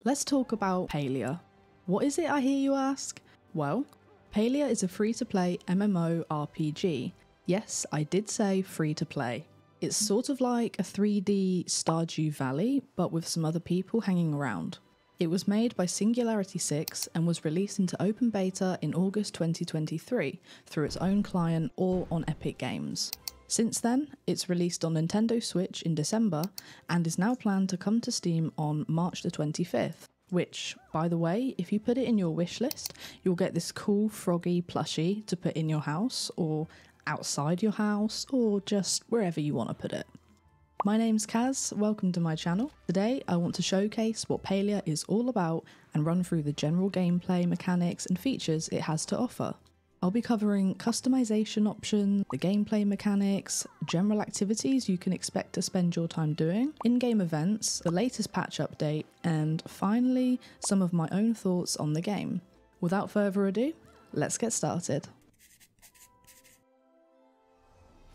Let's talk about Palia. What is it, I hear you ask? Well, Palia is a free-to-play MMORPG. Yes, I did say free-to-play. It's sort of like a 3D Stardew Valley, but with some other people hanging around. It was made by Singularity 6 and was released into open beta in August 2023 through its own client or on Epic Games. Since then, it's released on Nintendo Switch in December and is now planned to come to Steam on March the 25th, which, by the way, if you put it in your wishlist, you'll get this cool froggie plushie to put in your house or outside your house or just wherever you want to put it. My name's Kaz, welcome to my channel. Today I want to showcase what Palia is all about and run through the general gameplay mechanics and features it has to offer. I'll be covering customization options, the gameplay mechanics, general activities you can expect to spend your time doing, in-game events, the latest patch update, and finally, some of my own thoughts on the game. Without further ado, let's get started.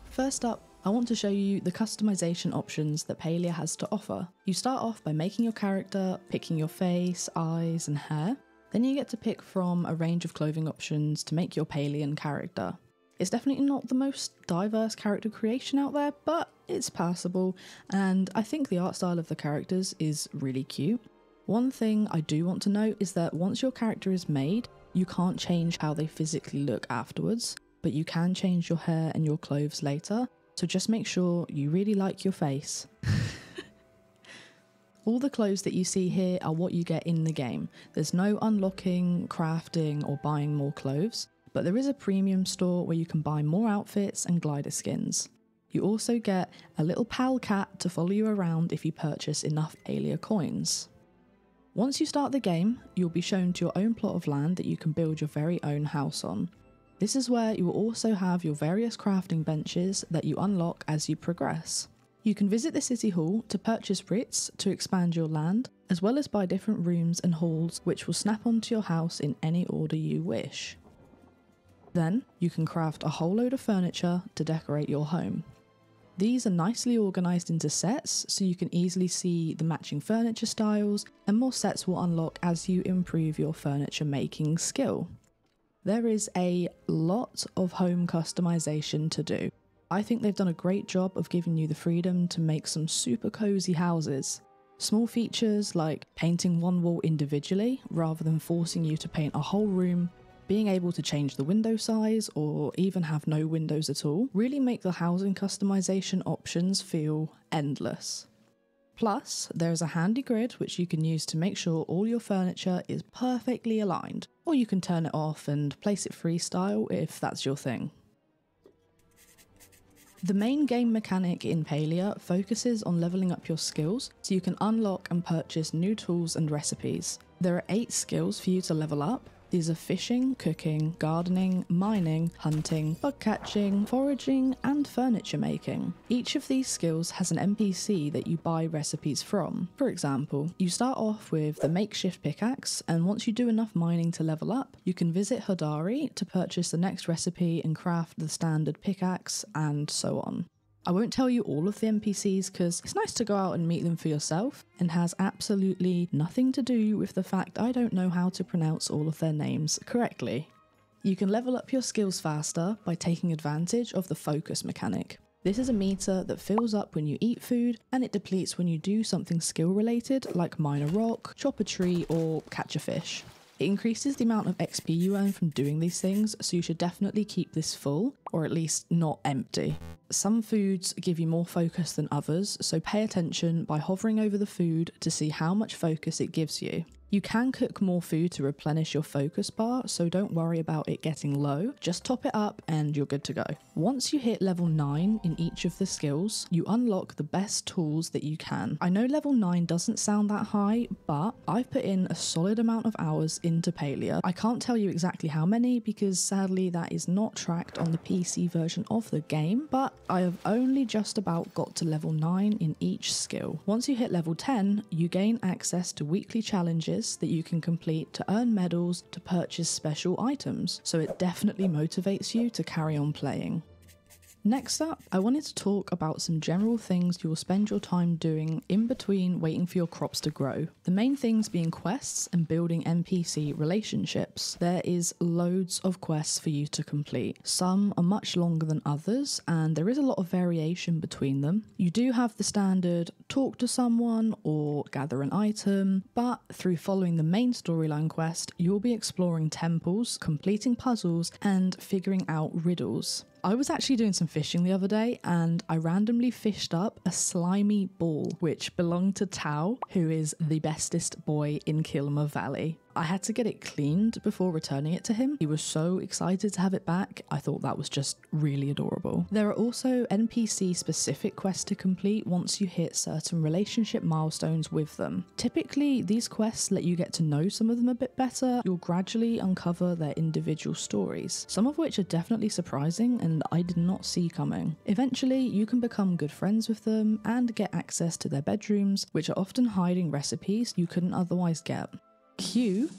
First up, I want to show you the customization options that Palia has to offer. You start off by making your character, picking your face, eyes, and hair. Then you get to pick from a range of clothing options to make your Palian character. It's definitely not the most diverse character creation out there, but it's passable, and I think the art style of the characters is really cute. One thing I do want to note is that once your character is made, you can't change how they physically look afterwards, but you can change your hair and your clothes later, so just make sure you really like your face. All the clothes that you see here are what you get in the game. There's no unlocking, crafting, or buying more clothes, but there is a premium store where you can buy more outfits and glider skins. You also get a little pal cat to follow you around if you purchase enough Palia coins. Once you start the game, you'll be shown to your own plot of land that you can build your very own house on. This is where you will also have your various crafting benches that you unlock as you progress. You can visit the city hall to purchase writs to expand your land, as well as buy different rooms and halls which will snap onto your house in any order you wish. Then, you can craft a whole load of furniture to decorate your home. These are nicely organised into sets, so you can easily see the matching furniture styles, and more sets will unlock as you improve your furniture making skill. There is a lot of home customisation to do. I think they've done a great job of giving you the freedom to make some super cozy houses. Small features like painting one wall individually rather than forcing you to paint a whole room, being able to change the window size or even have no windows at all, really make the housing customization options feel endless. Plus, there's a handy grid which you can use to make sure all your furniture is perfectly aligned, or you can turn it off and place it freestyle if that's your thing. The main game mechanic in Palia focuses on leveling up your skills so you can unlock and purchase new tools and recipes. There are 8 skills for you to level up. These are fishing, cooking, gardening, mining, hunting, bug catching, foraging, and furniture making. Each of these skills has an NPC that you buy recipes from. For example, you start off with the makeshift pickaxe, and once you do enough mining to level up, you can visit Hodari to purchase the next recipe and craft the standard pickaxe, and so on. I won't tell you all of the NPCs because it's nice to go out and meet them for yourself and has absolutely nothing to do with the fact I don't know how to pronounce all of their names correctly. You can level up your skills faster by taking advantage of the focus mechanic. This is a meter that fills up when you eat food and it depletes when you do something skill related like mine a rock, chop a tree, or catch a fish. It increases the amount of XP you earn from doing these things, so you should definitely keep this full, or at least not empty. Some foods give you more focus than others, so pay attention by hovering over the food to see how much focus it gives you. You can cook more food to replenish your focus bar, so don't worry about it getting low, just top it up and you're good to go. Once you hit level 9 in each of the skills, you unlock the best tools that you can. I know level 9 doesn't sound that high, but I've put in a solid amount of hours into Palia. I can't tell you exactly how many because sadly that is not tracked on the PC version of the game, but I have only just about got to level 9 in each skill. Once you hit level 10, you gain access to weekly challenges that you can complete to earn medals to purchase special items, so it definitely motivates you to carry on playing. Next up, I wanted to talk about some general things you will spend your time doing in between waiting for your crops to grow. The main things being quests and building NPC relationships. There is loads of quests for you to complete. Some are much longer than others, and there is a lot of variation between them. You do have the standard talk to someone or gather an item, but through following the main storyline quest, you'll be exploring temples, completing puzzles, and figuring out riddles. I was actually doing some fishing the other day and I randomly fished up a slimy ball which belonged to Tao, who is the bestest boy in Kilmer Valley. I had to get it cleaned before returning it to him. He was so excited to have it back. I thought that was just really adorable. There are also NPC specific quests to complete once you hit certain relationship milestones with them. Typically, these quests let you get to know some of them a bit better. You'll gradually uncover their individual stories, some of which are definitely surprising and I did not see coming. Eventually, you can become good friends with them and get access to their bedrooms, which are often hiding recipes you couldn't otherwise get. Cue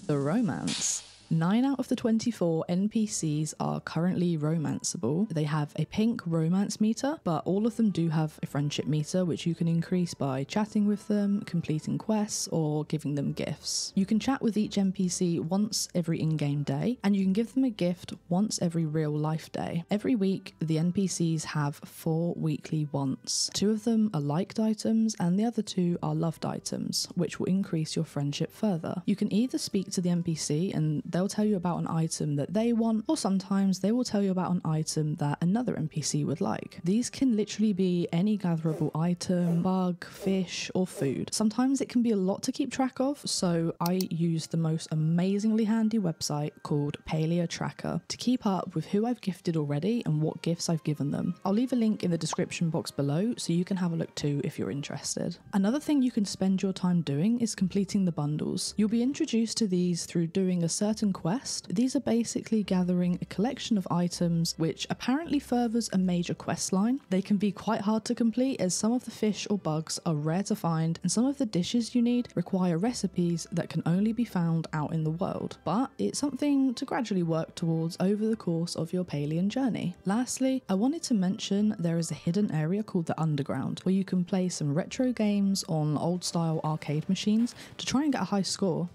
the romance. 9 out of the 24 NPCs are currently romanceable. They have a pink romance meter, but all of them do have a friendship meter, which you can increase by chatting with them, completing quests, or giving them gifts. You can chat with each NPC once every in-game day, and you can give them a gift once every real-life day. Every week, the NPCs have 4 weekly wants. 2 of them are liked items, and the other 2 are loved items, which will increase your friendship further. You can either speak to the NPC and they'll tell you about an item that they want, or sometimes they will tell you about an item that another NPC would like. These can literally be any gatherable item, bug, fish, or food. Sometimes it can be a lot to keep track of, so I use the most amazingly handy website called Palia Tracker to keep up with who I've gifted already and what gifts I've given them. I'll leave a link in the description box below so you can have a look too if you're interested. Another thing you can spend your time doing is completing the bundles. You'll be introduced to these through doing a certain quest. These are basically gathering a collection of items which apparently furthers a major quest line. They can be quite hard to complete as some of the fish or bugs are rare to find and some of the dishes you need require recipes that can only be found out in the world, but it's something to gradually work towards over the course of your Palian journey. Lastly, I wanted to mention there is a hidden area called the Underground where you can play some retro games on old style arcade machines to try and get a high score.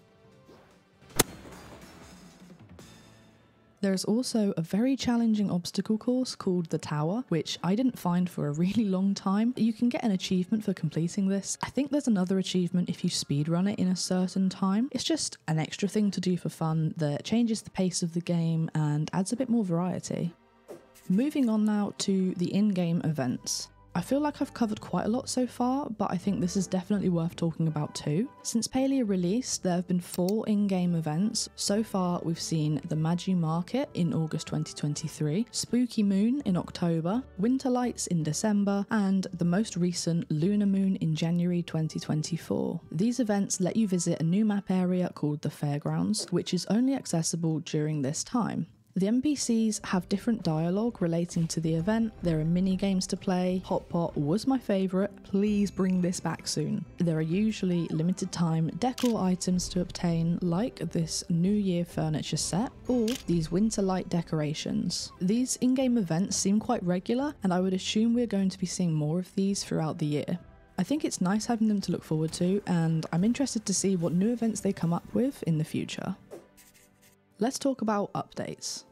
There is also a very challenging obstacle course called the Tower, which I didn't find for a really long time. You can get an achievement for completing this. I think there's another achievement if you speedrun it in a certain time. It's just an extra thing to do for fun that changes the pace of the game and adds a bit more variety. Moving on now to the in-game events. I feel like I've covered quite a lot so far, but I think this is definitely worth talking about too. Since Palia released, there have been 4 in-game events. So far, we've seen the Magi Market in August 2023, Spooky Moon in October, Winter Lights in December, and the most recent Lunar Moon in January 2024. These events let you visit a new map area called the Fairgrounds, which is only accessible during this time. The NPCs have different dialogue relating to the event, there are mini games to play, Hot Pot was my favourite, please bring this back soon. There are usually limited time decor items to obtain like this New Year furniture set or these winter light decorations. These in-game events seem quite regular and I would assume we're going to be seeing more of these throughout the year. I think it's nice having them to look forward to and I'm interested to see what new events they come up with in the future. Let's talk about updates.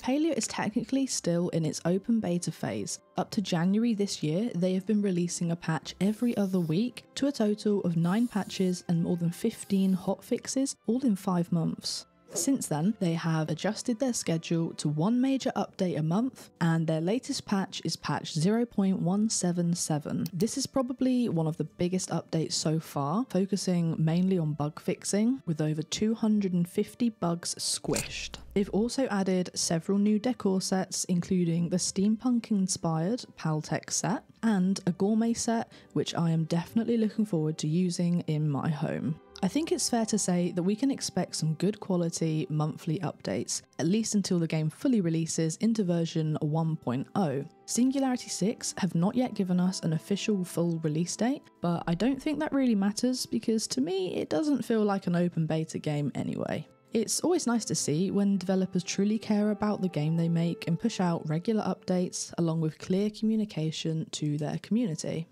Palia is technically still in its open beta phase. Up to January this year, they have been releasing a patch every other week to a total of 9 patches and more than 15 hotfixes, all in 5 months. Since then, they have adjusted their schedule to 1 major update a month, and their latest patch is patch 0.177. This is probably one of the biggest updates so far, focusing mainly on bug fixing, with over 250 bugs squished. They've also added several new decor sets, including the steampunk-inspired Paltech set, and a gourmet set, which I am definitely looking forward to using in my home. I think it's fair to say that we can expect some good quality monthly updates, at least until the game fully releases into version 1.0. Singularity 6 have not yet given us an official full release date, but I don't think that really matters because to me it doesn't feel like an open beta game anyway. It's always nice to see when developers truly care about the game they make and push out regular updates along with clear communication to their community.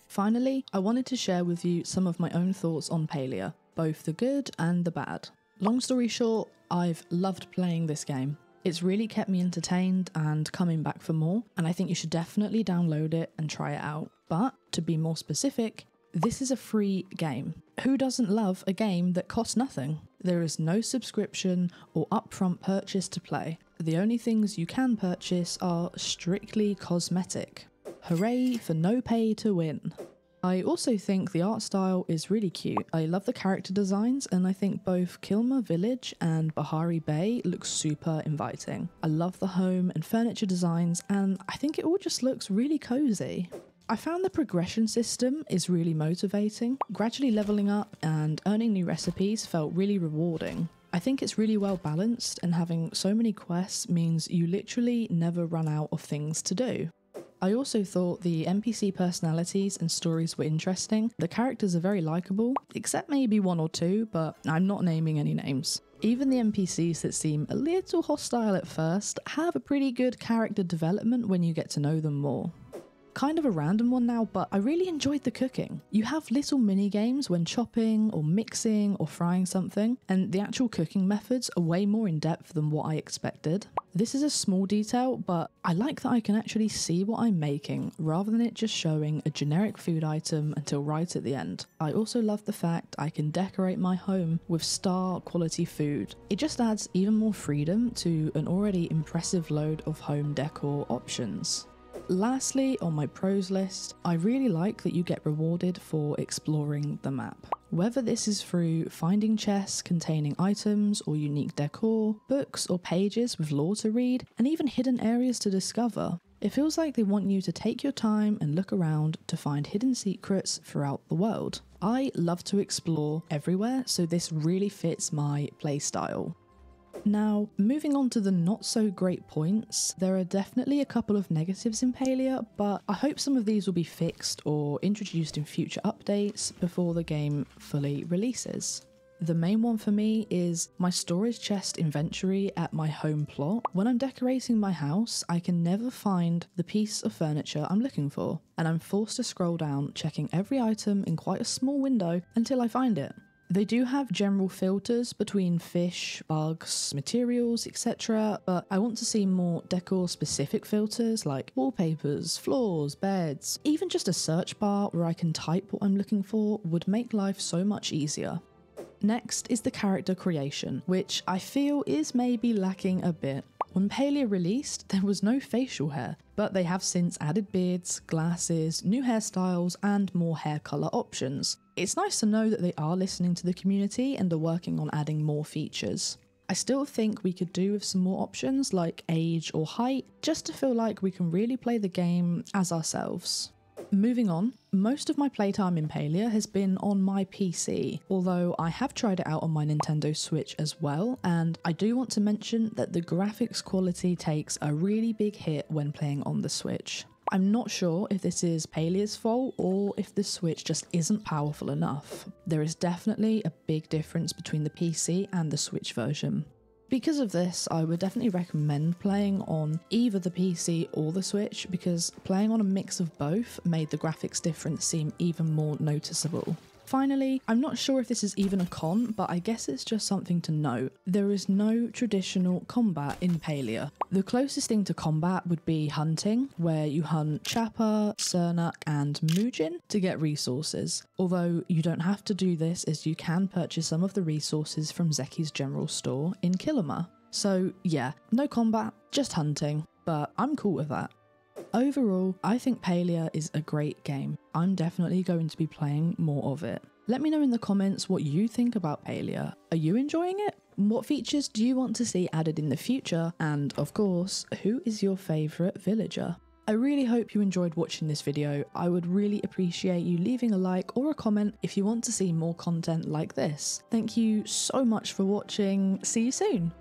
Finally, I wanted to share with you some of my own thoughts on Palia, both the good and the bad. Long story short, I've loved playing this game. It's really kept me entertained and coming back for more, and I think you should definitely download it and try it out. But to be more specific, this is a free game. Who doesn't love a game that costs nothing? There is no subscription or upfront purchase to play. The only things you can purchase are strictly cosmetic. Hooray for no pay to win. I also think the art style is really cute. I love the character designs, and I think both Kilmer Village and Bahari Bay look super inviting. I love the home and furniture designs, and I think it all just looks really cozy. I found the progression system is really motivating. Gradually leveling up and earning new recipes felt really rewarding. I think it's really well balanced, and having so many quests means you literally never run out of things to do. I also thought the NPC personalities and stories were interesting. The characters are very likeable, except maybe one or two, but I'm not naming any names. Even the NPCs that seem a little hostile at first have a pretty good character development when you get to know them more. Kind of a random one now, but I really enjoyed the cooking. You have little mini games when chopping or mixing or frying something, and the actual cooking methods are way more in depth than what I expected. This is a small detail, but I like that I can actually see what I'm making rather than it just showing a generic food item until right at the end. I also love the fact I can decorate my home with star quality food. It just adds even more freedom to an already impressive load of home decor options. Lastly, on my pros list, I really like that you get rewarded for exploring the map. Whether this is through finding chests containing items or unique decor, books or pages with lore to read, and even hidden areas to discover. It feels like they want you to take your time and look around to find hidden secrets throughout the world. I love to explore everywhere, so this really fits my playstyle. Now, moving on to the not so great points, there are definitely a couple of negatives in Palia, but I hope some of these will be fixed or introduced in future updates before the game fully releases. The main one for me is my storage chest inventory at my home plot. When I'm decorating my house, I can never find the piece of furniture I'm looking for, and I'm forced to scroll down, checking every item in quite a small window until I find it. They do have general filters between fish, bugs, materials, etc, but I want to see more decor specific filters like wallpapers, floors, beds. Even just a search bar where I can type what I'm looking for would make life so much easier. Next is the character creation, which I feel is maybe lacking a bit. When Palia released, there was no facial hair, but they have since added beards, glasses, new hairstyles, and more hair colour options. It's nice to know that they are listening to the community and are working on adding more features. I still think we could do with some more options like age or height, just to feel like we can really play the game as ourselves. Moving on, most of my playtime in Palia has been on my PC, although I have tried it out on my Nintendo Switch as well, and I do want to mention that the graphics quality takes a really big hit when playing on the Switch. I'm not sure if this is Palia's fault or if the Switch just isn't powerful enough. There is definitely a big difference between the PC and the Switch version. Because of this, I would definitely recommend playing on either the PC or the Switch, because playing on a mix of both made the graphics difference seem even more noticeable. Finally, I'm not sure if this is even a con, but I guess it's just something to note. There is no traditional combat in Palia. The closest thing to combat would be hunting, where you hunt Chappa, Cernak and Mujin to get resources. Although you don't have to do this, as you can purchase some of the resources from Zeki's general store in Kilmer. So yeah, no combat, just hunting, but I'm cool with that. Overall, I think Palia is a great game. I'm definitely going to be playing more of it. Let me know in the comments what you think about Palia. Are you enjoying it? What features do you want to see added in the future? And of course, who is your favourite villager? I really hope you enjoyed watching this video. I would really appreciate you leaving a like or a comment if you want to see more content like this. Thank you so much for watching. See you soon.